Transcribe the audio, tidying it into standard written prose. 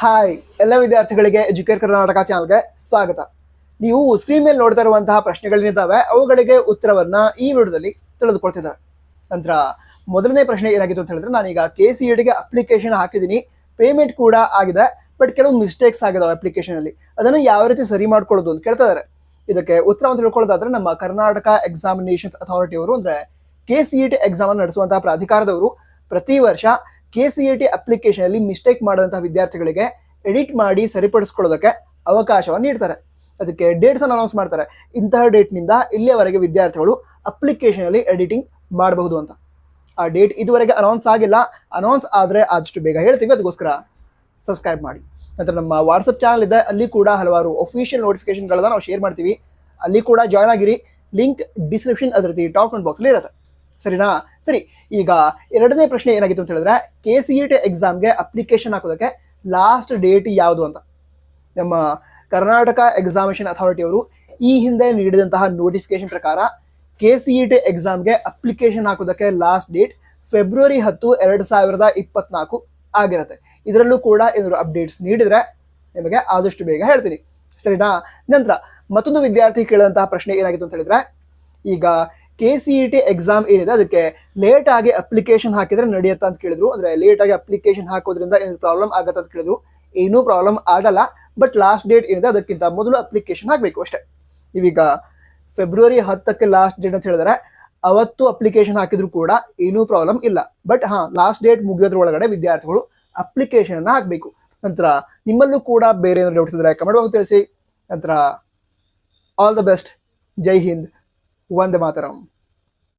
Hi ಎಲ್ಲ ವಿದ್ಯಾರ್ಥಿಗಳಿಗೆ Educare Karnataka ಚಾನಲ್ಗೆ ಸ್ವಾಗತ. ನೀವು ಸ್ಕ್ರೀನ್ ಮೇಲೆ ನೋಡ್ತಾ ಇರುವಂತಹ ಪ್ರಶ್ನೆಗಳೇನಿದ್ದಾವೆ ಅವುಗಳಿಗೆ ಉತ್ತರವನ್ನ ಈ ವಿಡಿಯೋದಲ್ಲಿ ತಿಳಿದುಕೊಳ್ತಿದ್ದಾವೆ. ನಂತರ ಮೊದಲನೇ ಪ್ರಶ್ನೆ ಏನಾಗಿತ್ತು ಅಂತ ಹೇಳಿದ್ರೆ, ನಾನೀಗ KCETಗೆ ಅಪ್ಲಿಕೇಶನ್ ಹಾಕಿದ್ದೀನಿ, ಪೇಮೆಂಟ್ ಕೂಡ ಆಗಿದೆ, ಬಟ್ ಕೆಲವು ಮಿಸ್ಟೇಕ್ಸ್ ಆಗಿದಾವೆ ಅಪ್ಲಿಕೇಶನ್ ಅಲ್ಲಿ. ಅದನ್ನು ಯಾವ ರೀತಿ ಸರಿ ಮಾಡ್ಕೊಳ್ಳೋದು ಅಂತ ಕೇಳ್ತಾ ಇದ್ದಾರೆ. ಇದಕ್ಕೆ ಉತ್ತರವನ್ನು ತಿಳ್ಕೊಳ್ಳೋದಾದ್ರೆ, ನಮ್ಮ ಕರ್ನಾಟಕ ಎಕ್ಸಾಮಿನೇಷನ್ ಅಥಾರಿಟಿ ಅವರು ಅಂದ್ರೆ KCET ಎಕ್ಸಾಮ್ ಅನ್ನು ನಡೆಸುವಂತಹ ಪ್ರಾಧಿಕಾರದವರು ಪ್ರತಿ ವರ್ಷ KCET ಅಪ್ಲಿಕೇಶನ್ ಅಲ್ಲಿ ಮಿಸ್ಟೇಕ್ ಮಾಡುವಂತಹ ವಿದ್ಯಾರ್ಥಿಗಳಿಗೆ ಎಡಿಟ್ ಮಾಡಿ ಸರಿಪಡಿಸ್ಕೊಳ್ಳೋದಕ್ಕೆ ಅವಕಾಶವನ್ನು ನೀಡ್ತಾರೆ. ಅದಕ್ಕೆ ಡೇಟ್ಸ್ ಅನ್ನು ಅನೌನ್ಸ್ ಮಾಡ್ತಾರೆ. ಇಂತಹ ಡೇಟ್ ನಿಂದ ಇಲ್ಲಿಯವರೆಗೆ ವಿದ್ಯಾರ್ಥಿಗಳು ಅಪ್ಲಿಕೇಶನ್ ಅಲ್ಲಿ ಎಡಿಟಿಂಗ್ ಮಾಡಬಹುದು ಅಂತ. ಆ ಡೇಟ್ ಇದುವರೆಗೆ ಅನೌನ್ಸ್ ಆಗಿಲ್ಲ. ಅನೌನ್ಸ್ ಆದ್ರೆ ಆದಷ್ಟು ಬೇಗ ಹೇಳ್ತೀವಿ, ಅದಕ್ಕೋಸ್ಕರ ಸಬ್ಸ್ಕ್ರೈಬ್ ಮಾಡಿ. ನಂತರ ನಮ್ಮ ವಾಟ್ಸಪ್ ಚಾನಲ್ ಇದೆ, ಅಲ್ಲಿ ಕೂಡ ಹಲವಾರು ಅಫಿಷಿಯಲ್ ನೋಟಿಫಿಕೇಶನ್ಗಳನ್ನ ನಾವು ಶೇರ್ ಮಾಡ್ತೀವಿ, ಅಲ್ಲಿ ಕೂಡ ಜಾಯ್ನ್ ಆಗಿರಿ. ಲಿಂಕ್ ಡಿಸ್ಕ್ರಿಪ್ಷನ್ ಅದ್ರ ರೀತಿ ಟಾಪ್ ಕಾಮೆಂಟ್ ಬಾಕ್ಸ್ ಅಲ್ಲಿ ಇರುತ್ತೆ. ಸರಿನಾ? ಸರಿ, ಈಗ ಎರಡನೇ ಪ್ರಶ್ನೆ ಏನಾಗಿತ್ತು ಅಂತ ಹೇಳಿದ್ರೆ, KCET ಎಕ್ಸಾಮ್ಗೆ ಅಪ್ಲಿಕೇಶನ್ ಹಾಕೋದಕ್ಕೆ ಲಾಸ್ಟ್ ಡೇಟ್ ಯಾವುದು ಅಂತ. ನಮ್ಮ ಕರ್ನಾಟಕ ಎಕ್ಸಾಮಿನೇಷನ್ ಅಥಾರಿಟಿ ಅವರು ಈ ಹಿಂದೆ ನೀಡಿದಂತಹ ನೋಟಿಫಿಕೇಶನ್ ಪ್ರಕಾರ KCET ಎಕ್ಸಾಮ್ಗೆ ಅಪ್ಲಿಕೇಶನ್ ಹಾಕೋದಕ್ಕೆ ಲಾಸ್ಟ್ ಡೇಟ್ ಫೆಬ್ರವರಿ 10, 2024 ಆಗಿರುತ್ತೆ. ಇದರಲ್ಲೂ ಕೂಡ ಏನಾದ್ರು ಅಪ್ಡೇಟ್ಸ್ ನೀಡಿದ್ರೆ ನಿಮಗೆ ಆದಷ್ಟು ಬೇಗ ಹೇಳ್ತೀನಿ. ಸರಿನಾ? ನಂತರ ಮತ್ತೊಂದು ವಿದ್ಯಾರ್ಥಿ ಕೇಳಿದಂತಹ ಪ್ರಶ್ನೆ ಏನಾಗಿತ್ತು ಅಂತ ಹೇಳಿದ್ರೆ, ಈಗ KCET ಎಕ್ಸಾಮ್ ಏನಿದೆ ಅದಕ್ಕೆ ಲೇಟ್ ಆಗಿ ಅಪ್ಲಿಕೇಶನ್ ಹಾಕಿದ್ರೆ ನಡೆಯುತ್ತಾ ಅಂತ ಕೇಳಿದ್ರು. ಅಂದ್ರೆ ಲೇಟ್ ಆಗಿ ಅಪ್ಲಿಕೇಶನ್ ಹಾಕೋದ್ರಿಂದ ಏನು ಪ್ರಾಬ್ಲಮ್ ಆಗತ್ತಾ ಅಂತ ಕೇಳಿದ್ರು. ಏನೂ ಪ್ರಾಬ್ಲಮ್ ಆಗಲ್ಲ, ಬಟ್ ಲಾಸ್ಟ್ ಡೇಟ್ ಏನಿದೆ ಅದಕ್ಕಿಂತ ಮೊದಲು ಅಪ್ಲಿಕೇಶನ್ ಹಾಕಬೇಕು ಅಷ್ಟೇ. ಇವೀಗ ಫೆಬ್ರವರಿ 10ಕ್ಕೆ ಲಾಸ್ಟ್ ಡೇಟ್ ಅಂತ ಹೇಳಿದ್ರೆ ಅವತ್ತು ಅಪ್ಲಿಕೇಶನ್ ಹಾಕಿದ್ರು ಕೂಡ ಏನೂ ಪ್ರಾಬ್ಲಮ್ ಇಲ್ಲ. ಬಟ್ ಲಾಸ್ಟ್ ಡೇಟ್ ಮುಗಿಯೋದ್ರ ಒಳಗಡೆ ವಿದ್ಯಾರ್ಥಿಗಳು ಅಪ್ಲಿಕೇಶನ್ ಅನ್ನ ಹಾಕಬೇಕು. ನಂತರ ನಿಮ್ಮಲ್ಲೂ ಕೂಡ ಬೇರೆ ಏನಾದ್ರು ಡೌಟ್ಸ್ ಇದ್ರೆ ಕಮೆಂಟ್ ಬಾಕ್ಸ್ ತಿಳಿಸಿ. ನಂತರ all the best. Jai Hind, Vande Mataram.